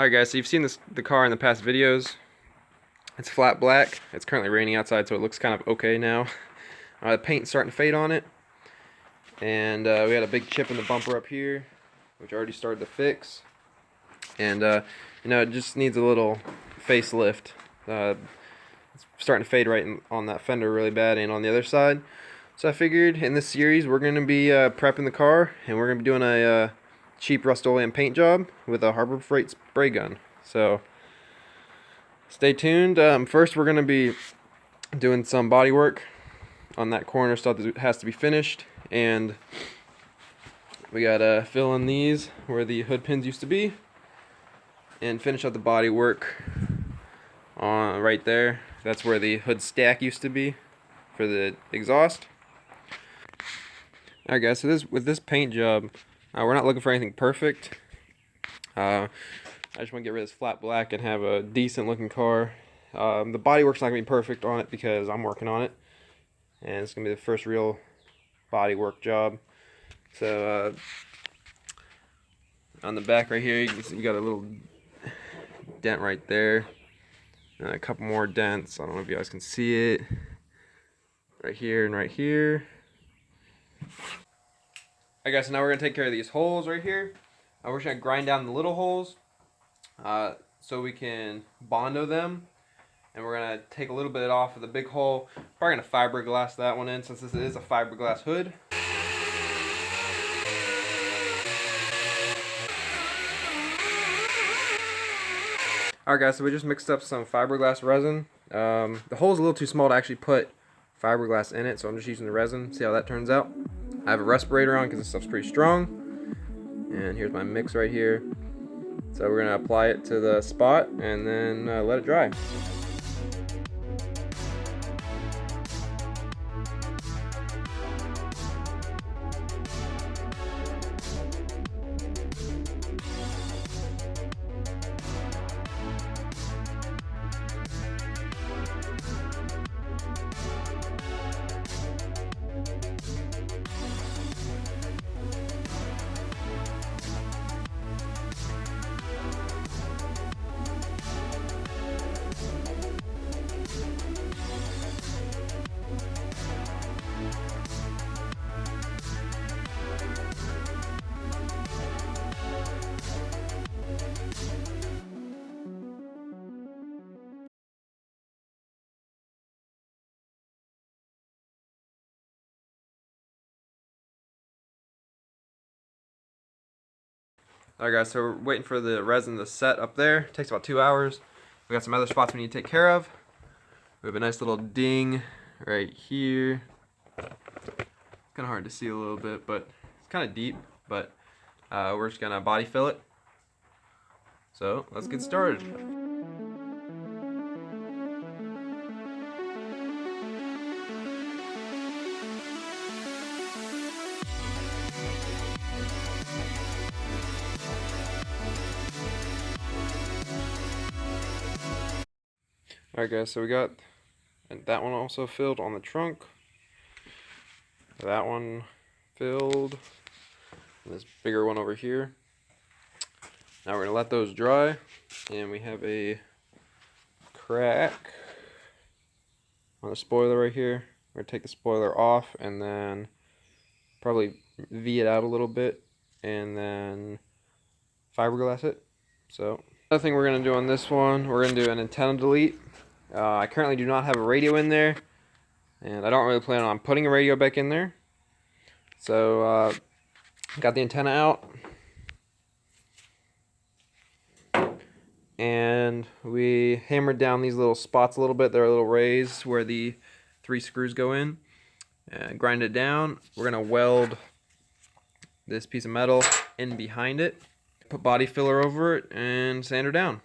Alright guys, so you've seen the car in the past videos. It's flat black. It's currently raining outside, so it looks kind of okay now. The paint's starting to fade on it. And we had a big chip in the bumper up here, which I already started to fix. And it just needs a little facelift. It's starting to fade on that fender really bad and on the other side. So I figured in this series we're going to be prepping the car, and we're going to be doing a cheap Rustoleum paint job with a Harbor Freight spray gun. So stay tuned. First we're going to be doing some body work on that corner stuff that has to be finished, and we got to fill in these where the hood pins used to be and finish up the body work on right there. That's where the hood stack used to be for the exhaust. Alright guys, so with this paint job, we're not looking for anything perfect. I just want to get rid of this flat black and have a decent looking car. The bodywork's not going to be perfect on it because I'm working on it, and it's going to be the first real bodywork job. So on the back right here, you can see you got a little dent right there, and a couple more dents. I don't know if you guys can see it right here and right here. Alright guys, so now we're going to take care of these holes right here. We're just going to grind down the little holes so we can Bondo them. And we're going to take a little bit off of the big hole. Probably going to fiberglass that one in since this is a fiberglass hood. Alright guys, so we just mixed up some fiberglass resin. The hole's a little too small to actually put fiberglass in it, so I'm just using the resin. See how that turns out. I have a respirator on because this stuff's pretty strong. And here's my mix right here. So we're going to apply it to the spot and then let it dry. Alright guys, so we're waiting for the resin to set up there. It takes about 2 hours. We got some other spots we need to take care of. We have a nice little ding right here. Kind of hard to see a little bit, but it's kind of deep. But we're just gonna body fill it. So let's get started. Alright guys, so we got that one also filled on the trunk. That one filled. And this bigger one over here. Now we're going to let those dry. And we have a crack on the spoiler right here. We're going to take the spoiler off and then probably V it out a little bit and then fiberglass it. So another thing we're going to do on this one, we're going to do an antenna delete. I currently do not have a radio in there, and I don't really plan on putting a radio back in there. So got the antenna out, and we hammered down these little spots a little bit. There are little rays where the 3 screws go in, and grind it down. We're going to weld this piece of metal in behind it, put body filler over it, and sand her down.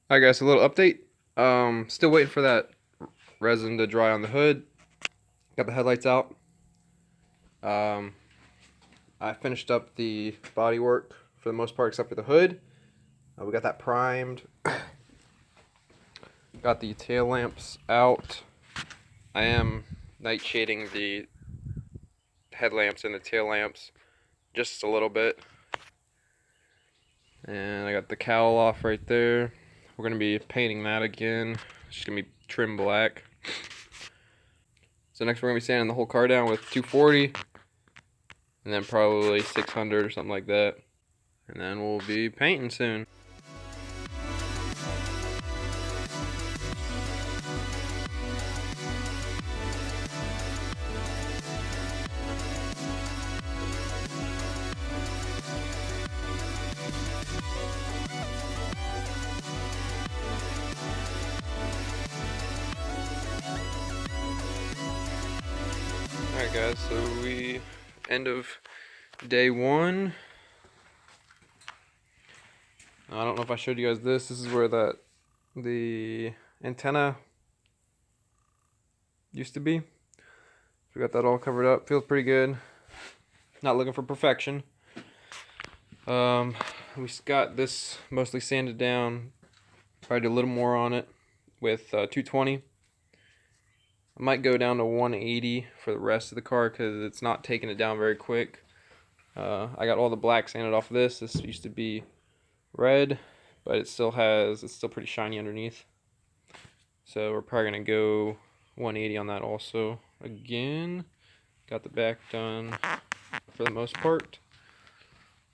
Alright guys, a little update. Still waiting for that resin to dry on the hood. Got the headlights out. I finished up the bodywork for the most part, except for the hood. We got that primed. Got the tail lamps out. I am night shading the headlamps and the tail lamps just a little bit. And I got the cowl off right there. We're going to be painting that again. It's just going to be trim black. So next we're going to be sanding the whole car down with 240. And then probably 600 or something like that. And then we'll be painting soon. Alright guys, so we end of day one. I don't know if I showed you guys this. This is where the antenna used to be. We got that all covered up. Feels pretty good. Not looking for perfection. We got this mostly sanded down. Probably did a little more on it with 220. I might go down to 180 for the rest of the car because it's not taking it down very quick. I got all the black sanded off of this. This used to be red, but it's still pretty shiny underneath. So we're probably gonna go 180 on that also. Again, got the back done for the most part,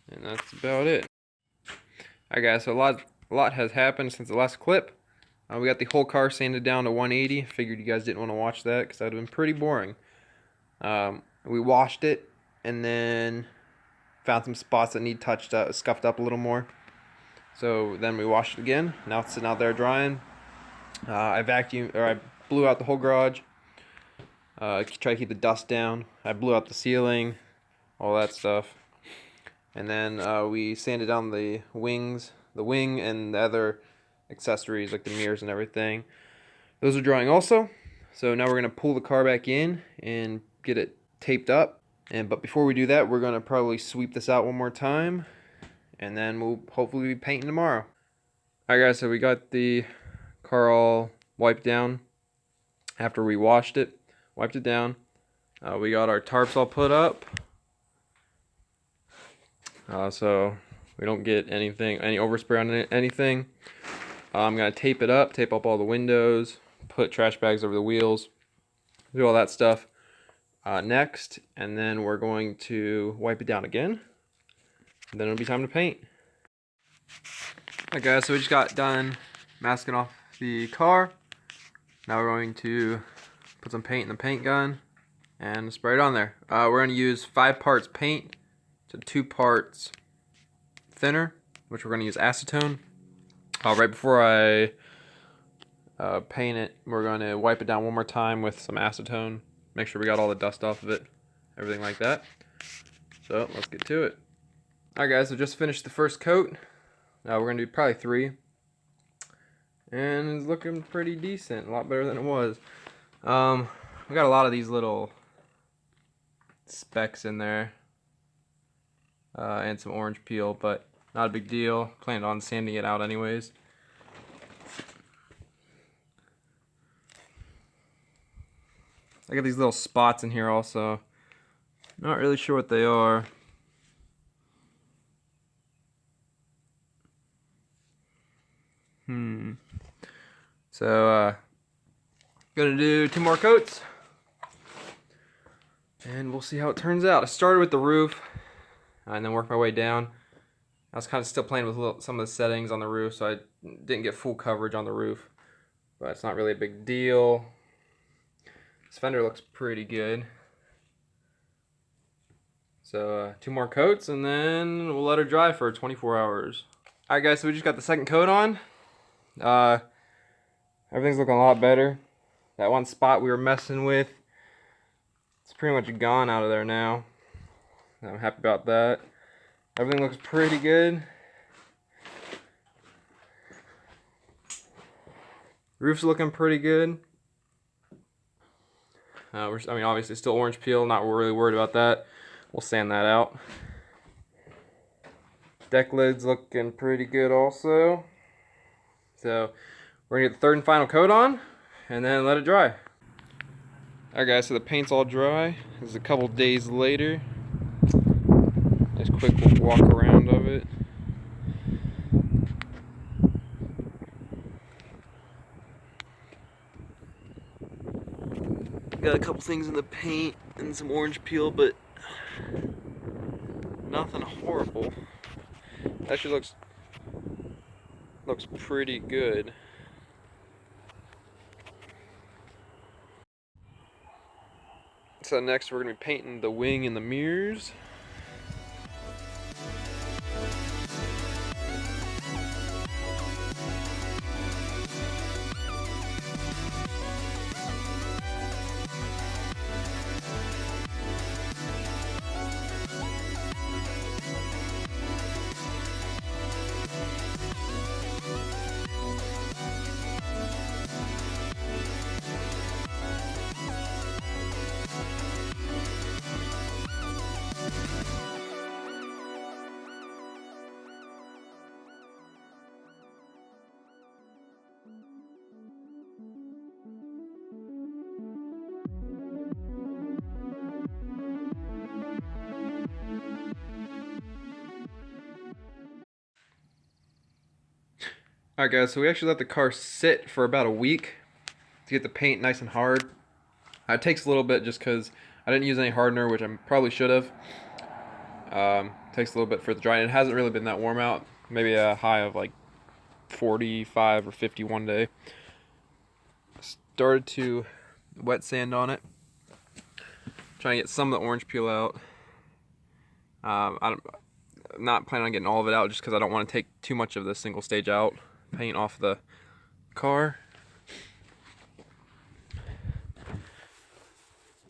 and that's about it. Alright guys, so a lot has happened since the last clip. We got the whole car sanded down to 180. Figured you guys didn't want to watch that because that would have been pretty boring. We washed it and then found some spots that need touched up, scuffed up a little more. So then we washed it again. Now it's sitting out there drying. I blew out the whole garage. Try to keep the dust down. I blew out the ceiling, all that stuff. And then we sanded down the wing and the other accessories like the mirrors and everything. Those are drying also. So now we're going to pull the car back in and get it taped up. But before we do that, we're going to probably sweep this out one more time. And then we'll hopefully be painting tomorrow. Alright guys, so we got the car all wiped down after we washed it. Wiped it down. We got our tarps all put up. So we don't get any overspray on anything. I'm going to tape up all the windows, put trash bags over the wheels, do all that stuff next, and then we're going to wipe it down again, and then it'll be time to paint. Alright guys, so we just got done masking off the car. Now we're going to put some paint in the paint gun and spray it on there. We're going to use 5 parts paint to 2 parts thinner, which we're going to use acetone. Right before I paint it, we're going to wipe it down one more time with some acetone. Make sure we got all the dust off of it, everything like that. So let's get to it. Alright guys, so just finished the first coat. Now we're going to do probably 3. And it's looking pretty decent, a lot better than it was. We got a lot of these little specks in there. And some orange peel, but not a big deal. Planned on sanding it out anyways. I got these little spots in here also. Not really sure what they are. So, gonna do 2 more coats. And we'll see how it turns out. I started with the roof, and then worked my way down. I was kind of still playing with some of the settings on the roof, so I didn't get full coverage on the roof. But it's not really a big deal. This fender looks pretty good. So 2 more coats, and then we'll let her dry for 24 hours. Alright guys, so we just got the second coat on. Everything's looking a lot better. That one spot we were messing with, it's pretty much gone out of there now. I'm happy about that. Everything looks pretty good. Roof's looking pretty good. Obviously still orange peel, not really worried about that. we'll sand that out. Deck lid's looking pretty good also. So we're gonna get the third and final coat on and then let it dry. Alright guys, so the paint's all dry. This is a couple days later. Just a quick walk around of it. Got a couple things in the paint and some orange peel, but nothing horrible. Actually looks pretty good. So next we're gonna be painting the wing and the mirrors. Alright guys, so we actually let the car sit for about a week to get the paint nice and hard. It takes a little bit just because I didn't use any hardener, which I probably should have. Takes a little bit for it to dry, and it hasn't really been that warm out. Maybe a high of like 45 or 50 one day. Started to wet sand on it. Trying to get some of the orange peel out. I'm not planning on getting all of it out just because I don't want to take too much of the single stage out. Paint off the car.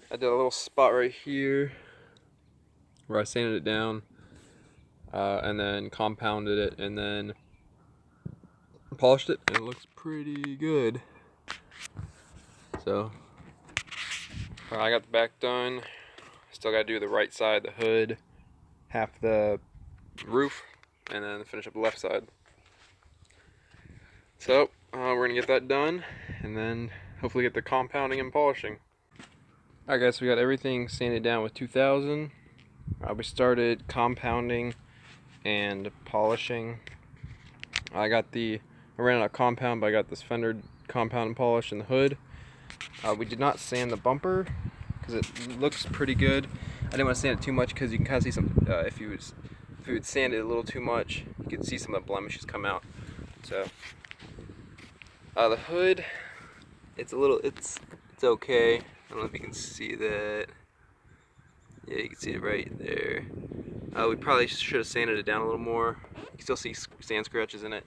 I did a little spot right here where I sanded it down and then compounded it and then polished it, and it looks pretty good. So I got the back done. Still got to do the right side, the hood, half the roof, and then finish up the left side. So we're gonna get that done and then hopefully get the compounding and polishing. Alright guys, so we got everything sanded down with 2000. We started compounding and polishing. I ran out of compound, but I got this fender compound and polish in the hood. We did not sand the bumper because it looks pretty good. I didn't want to sand it too much because you can kind of see some, if you would sand it a little too much, you could see some of the blemishes come out. So the hood, it's okay. I don't know if you can see that. Yeah, you can see it right there. We probably should have sanded it down a little more. You can still see sand scratches in it.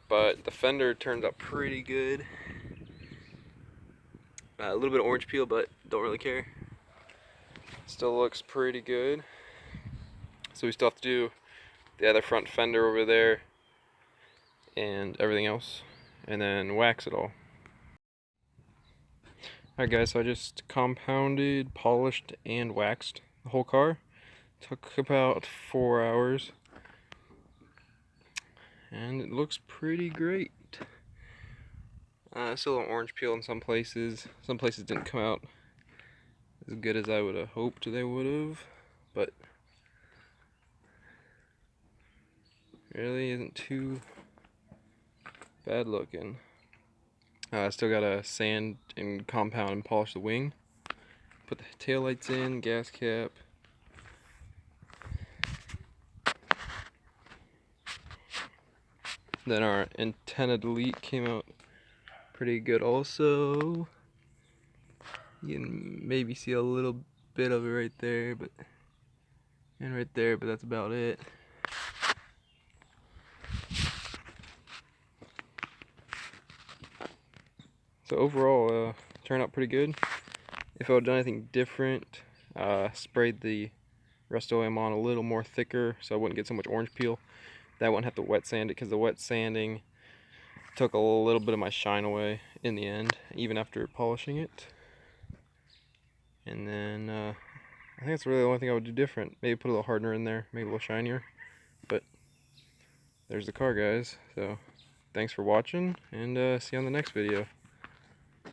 But the fender turns out pretty good. A little bit of orange peel, but don't really care. Still looks pretty good. So we still have to do the other front fender over there and everything else, and then wax it all. Alright guys, so I just compounded, polished, and waxed the whole car. Took about 4 hours. And it looks pretty great. Still an orange peel in some places. Some places didn't come out as good as I would have hoped they would have, but really isn't too bad looking. I still gotta sand and compound and polish the wing. Put the taillights in, gas cap. Then our antenna delete came out pretty good also. You can maybe see a little bit of it right there, but that's about it. So overall, turned out pretty good. If I would have done anything different, sprayed the Rustoleum on a little more thicker so I wouldn't get so much orange peel. That wouldn't have to wet sand it because the wet sanding took a little bit of my shine away in the end, even after polishing it. And then I think that's really the only thing I would do different. Maybe put a little hardener in there, make it a little shinier. But there's the car, guys. So thanks for watching, and see you on the next video.